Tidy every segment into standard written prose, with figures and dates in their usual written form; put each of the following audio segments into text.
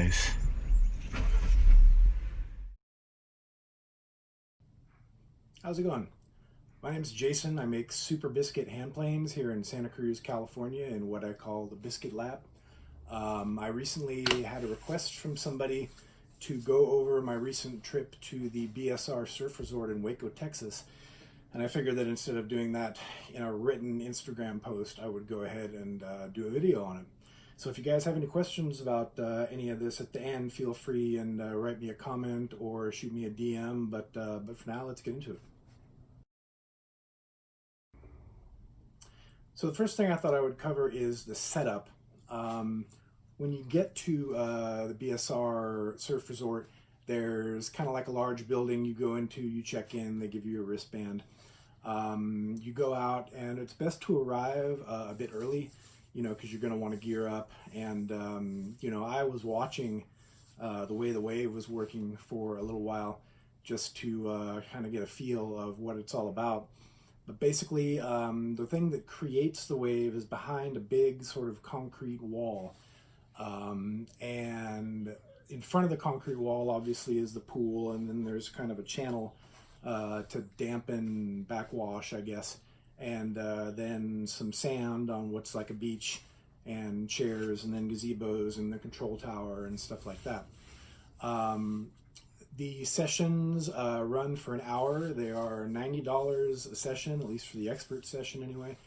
guys. How's it going? My name's Jason. I make Super Biscuit hand planes here in Santa Cruz, California, in what I call the Biscuit Lab. I recently had a request from somebody to go over my recent trip to the BSR Surf Resort in Waco, Texas. And I figured that instead of doing that in a written Instagram post, I would go ahead and do a video on it. So if you guys have any questions about any of this at the end, feel free and write me a comment or shoot me a DM. But for now, let's get into it. So the first thing I thought I would cover is the setup. When you get to the BSR Surf Resort, there's kind of like a large building you go into, you check in, they give you a wristband. You go out, and it's best to arrive a bit early, because you're going to want to gear up. And, I was watching the way the wave was working for a little while just to kind of get a feel of what it's all about. But basically, the thing that creates the wave is behind a big sort of concrete wall. And in front of the concrete wall, obviously, is the pool, and then there's kind of a channel to dampen backwash, I guess. And then some sand on what's like a beach, and chairs, and then gazebos, and the control tower, and stuff like that. The sessions run for an hour. They are $90 a session, at least for the expert session anyway.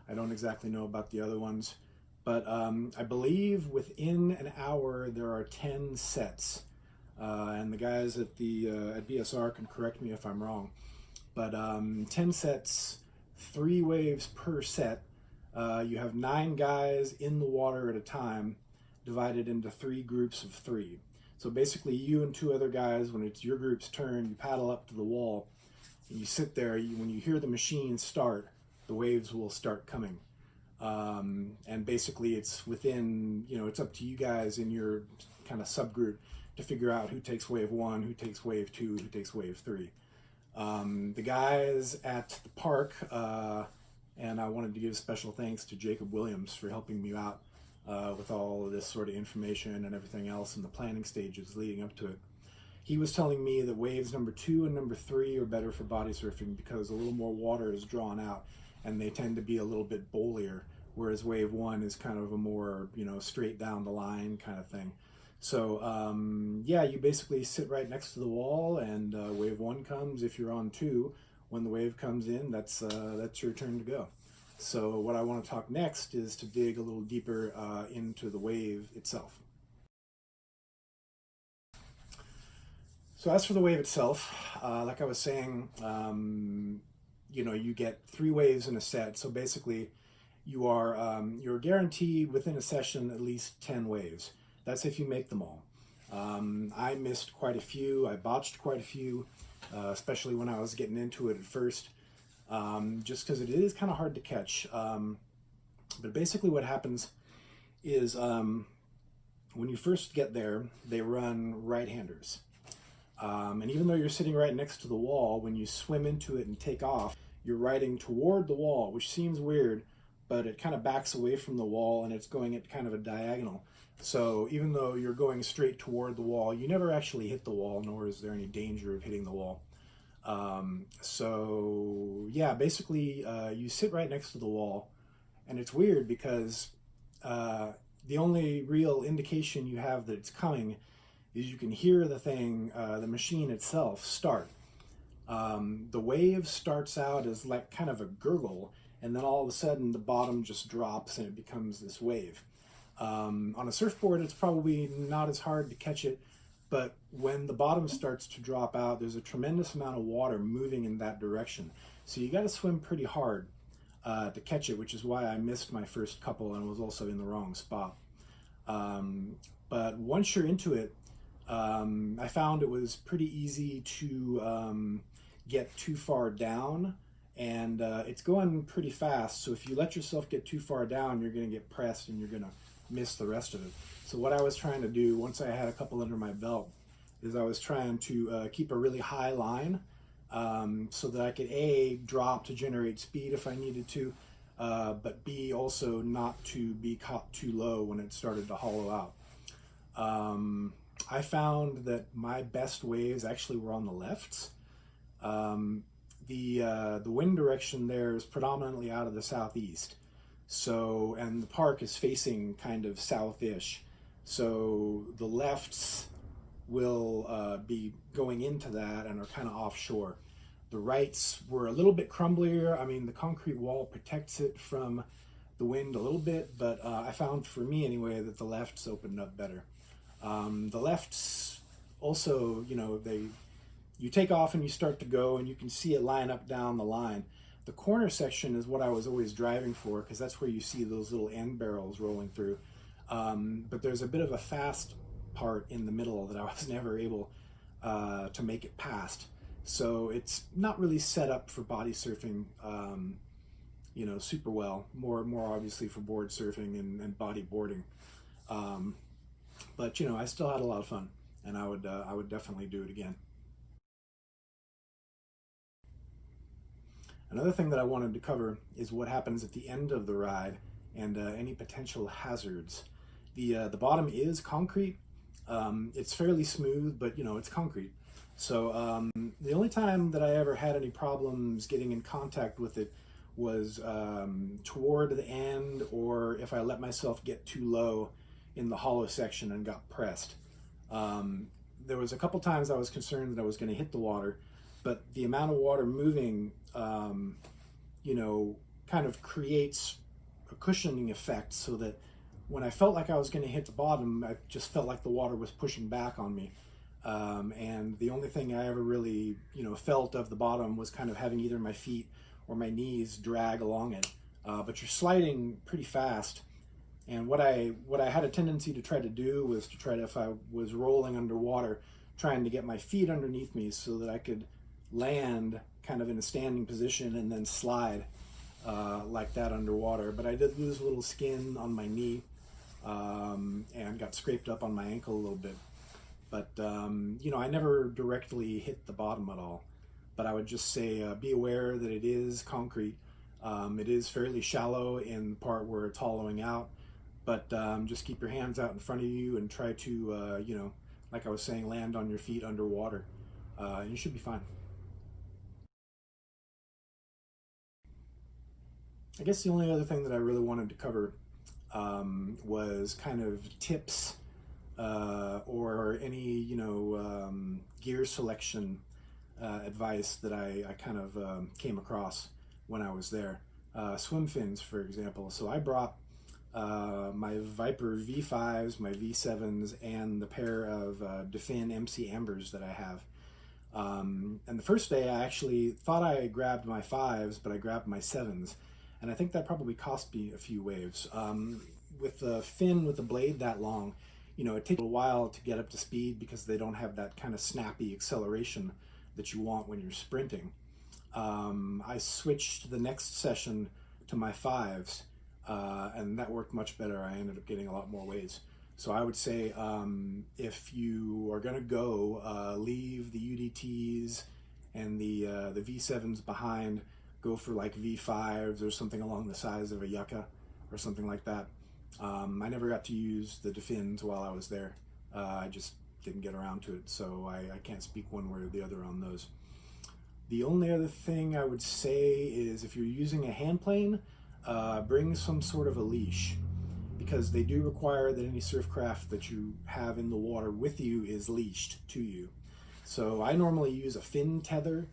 I don't exactly know about the other ones. But I believe within an hour there are 10 sets. And the guys at BSR can correct me if I'm wrong. But 10 sets, 3 waves per set. You have 9 guys in the water at a time, divided into 3 groups of 3. So basically, you and 2 other guys, when it's your group's turn, you paddle up to the wall, and you sit there. When you hear the machine start, the waves will start coming. And basically, it's within, it's up to you guys in your kind of subgroup to figure out who takes wave 1, who takes wave 2, who takes wave 3. The guys at the park, and I wanted to give special thanks to Jacob Williams for helping me out with all of this sort of information and everything else in the planning stages leading up to it. He was telling me that waves number 2 and number 3 are better for body surfing because a little more water is drawn out and they tend to be a little bit bowlier, whereas wave 1 is kind of a more, straight down the line kind of thing. So, you basically sit right next to the wall, and wave 1 comes. If you're on 2, when the wave comes in, that's your turn to go. So what I want to talk next is to dig a little deeper into the wave itself. So as for the wave itself, like I was saying, you get 3 waves in a set. So basically, you're guaranteed within a session at least 10 waves. That's if you make them all. I missed quite a few. I botched quite a few, especially when I was getting into it at first. Just because it is kind of hard to catch. But basically what happens is when you first get there, they run right-handers. And even though you're sitting right next to the wall, when you swim into it and take off, you're riding toward the wall, which seems weird, but it kind of backs away from the wall and it's going at kind of a diagonal. So even though you're going straight toward the wall, you never actually hit the wall, nor is there any danger of hitting the wall. Basically you sit right next to the wall, and it's weird because the only real indication you have that it's coming is you can hear the thing, the machine itself start. The wave starts out as like kind of a gurgle, and then all of a sudden the bottom just drops and it becomes this wave. On a surfboard, it's probably not as hard to catch it, but when the bottom starts to drop out, there's a tremendous amount of water moving in that direction. So you got to swim pretty hard to catch it, which is why I missed my first couple and was also in the wrong spot. But once you're into it, I found it was pretty easy to get too far down, and it's going pretty fast. So if you let yourself get too far down, you're going to get pressed and you're going to miss the rest of it. So what I was trying to do once I had a couple under my belt is I was trying to keep a really high line so that I could A, drop to generate speed if I needed to, but B, also not to be caught too low when it started to hollow out. I found that my best waves actually were on the lefts. Um, the wind direction there is predominantly out of the southeast. So, and the park is facing kind of south-ish. So the lefts will be going into that and are kind of offshore. The rights were a little bit crumblier. I mean, the concrete wall protects it from the wind a little bit, but I found, for me anyway, that the lefts opened up better. The lefts also, you take off and you start to go and you can see it line up down the line. The corner section is what I was always driving for, because that's where you see those little end barrels rolling through. But there's a bit of a fast part in the middle that I was never able to make it past. So it's not really set up for body surfing, super well. More obviously for board surfing and body boarding. But I still had a lot of fun, and I would definitely do it again. Another thing that I wanted to cover is what happens at the end of the ride and any potential hazards. The bottom is concrete. It's fairly smooth, but it's concrete. So the only time that I ever had any problems getting in contact with it was toward the end, or if I let myself get too low in the hollow section and got pressed. There was a couple times I was concerned that I was going to hit the water, but the amount of water moving, kind of creates a cushioning effect, so that when I felt like I was going to hit the bottom, I just felt like the water was pushing back on me. And the only thing I ever really, felt of the bottom was kind of having either my feet or my knees drag along it. But you're sliding pretty fast. And what I had a tendency to try to do was to try to, if I was rolling underwater, trying to get my feet underneath me so that I could land kind of in a standing position and then slide like that underwater. But I did lose a little skin on my knee and got scraped up on my ankle a little bit. But, I never directly hit the bottom at all. But I would just say be aware that it is concrete. It is fairly shallow in the part where it's hollowing out. But just keep your hands out in front of you and try to, like I was saying, land on your feet underwater. And you should be fine. I guess the only other thing that I really wanted to cover was kind of tips or any, gear selection advice that I kind of came across when I was there. Swim fins, for example. So I brought my Viper V5s, my V7s, and the pair of Defin MC Ambers that I have. And the first day I actually thought I grabbed my 5s, but I grabbed my 7s. And I think that probably cost me a few waves. With the fin with the blade that long, it takes a while to get up to speed because they don't have that kind of snappy acceleration that you want when you're sprinting. I switched the next session to my 5s, and that worked much better. I ended up getting a lot more waves. So I would say if you are going to go, leave the UDTs and the V7s behind. Go for like V5s or something along the size of a yucca or something like that. I never got to use the Defins while I was there. I just didn't get around to it, so I can't speak one way or the other on those. The only other thing I would say is if you're using a hand plane, bring some sort of a leash, because they do require that any surf craft that you have in the water with you is leashed to you. So I normally use a fin tether,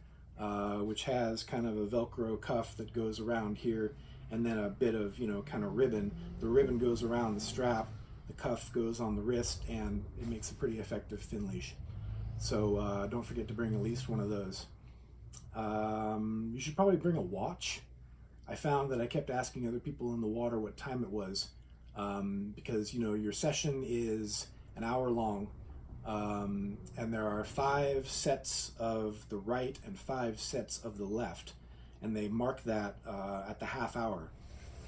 which has kind of a Velcro cuff that goes around here, and then a bit of, kind of ribbon. The ribbon goes around the strap, the cuff goes on the wrist, and it makes a pretty effective fin leash. So don't forget to bring at least one of those. You should probably bring a watch. I found that I kept asking other people in the water what time it was, because, your session is an hour long. And there are 5 sets of the right and 5 sets of the left, and they mark that at the half hour.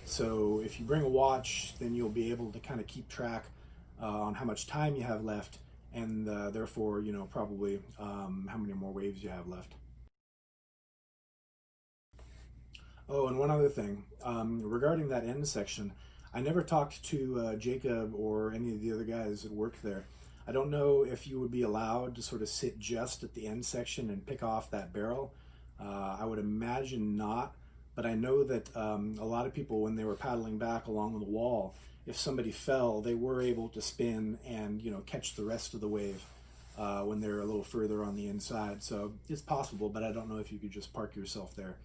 So if you bring a watch, then you'll be able to kind of keep track on how much time you have left, and therefore, probably how many more waves you have left. Oh, and one other thing, regarding that end section, I never talked to Jacob or any of the other guys that work there. I don't know if you would be allowed to sort of sit just at the end section and pick off that barrel. I would imagine not, but I know that a lot of people, when they were paddling back along the wall, if somebody fell, they were able to spin and, you know, catch the rest of the wave when they're a little further on the inside. So it's possible, but I don't know if you could just park yourself there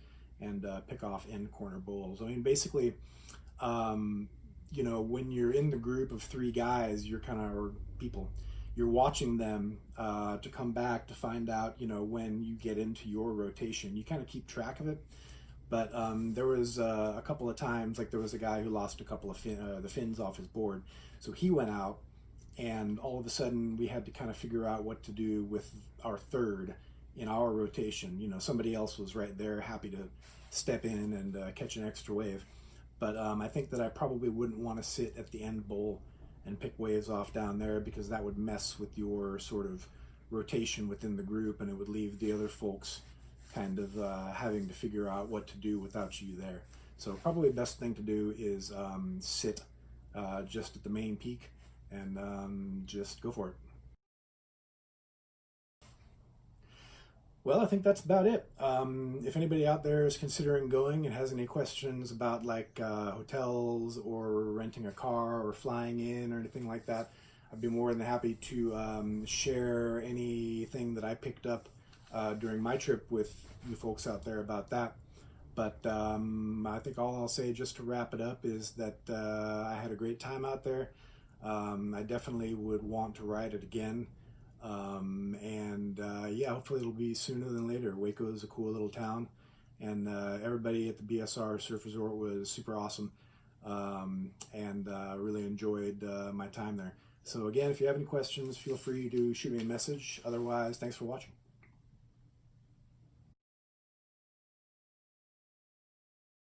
and pick off end corner bowls. I mean, basically, you know, when you're in the group of three guys, you're kind of, or people, you're watching them to come back to find out, you know, when you get into your rotation. You kind of keep track of it. But there was a couple of times, like there was a guy who lost a couple of the fins off his board. So he went out, and all of a sudden we had to kind of figure out what to do with our third in our rotation. You know, somebody else was right there, happy to step in and catch an extra wave. But I think that I probably wouldn't want to sit at the end bowl and pick waves off down there, because that would mess with your sort of rotation within the group, and it would leave the other folks kind of having to figure out what to do without you there. So probably the best thing to do is sit just at the main peak and just go for it. Well, I think that's about it. If anybody out there is considering going and has any questions about like hotels or renting a car or flying in or anything like that, I'd be more than happy to share anything that I picked up during my trip with you folks out there about that. But I think all I'll say just to wrap it up is that I had a great time out there. I definitely would want to ride it again. Yeah, hopefully it'll be sooner than later. Waco is a cool little town, and everybody at the BSR Surf Resort was super awesome, and really enjoyed my time there. So again, if you have any questions, feel free to shoot me a message. Otherwise, thanks for watching.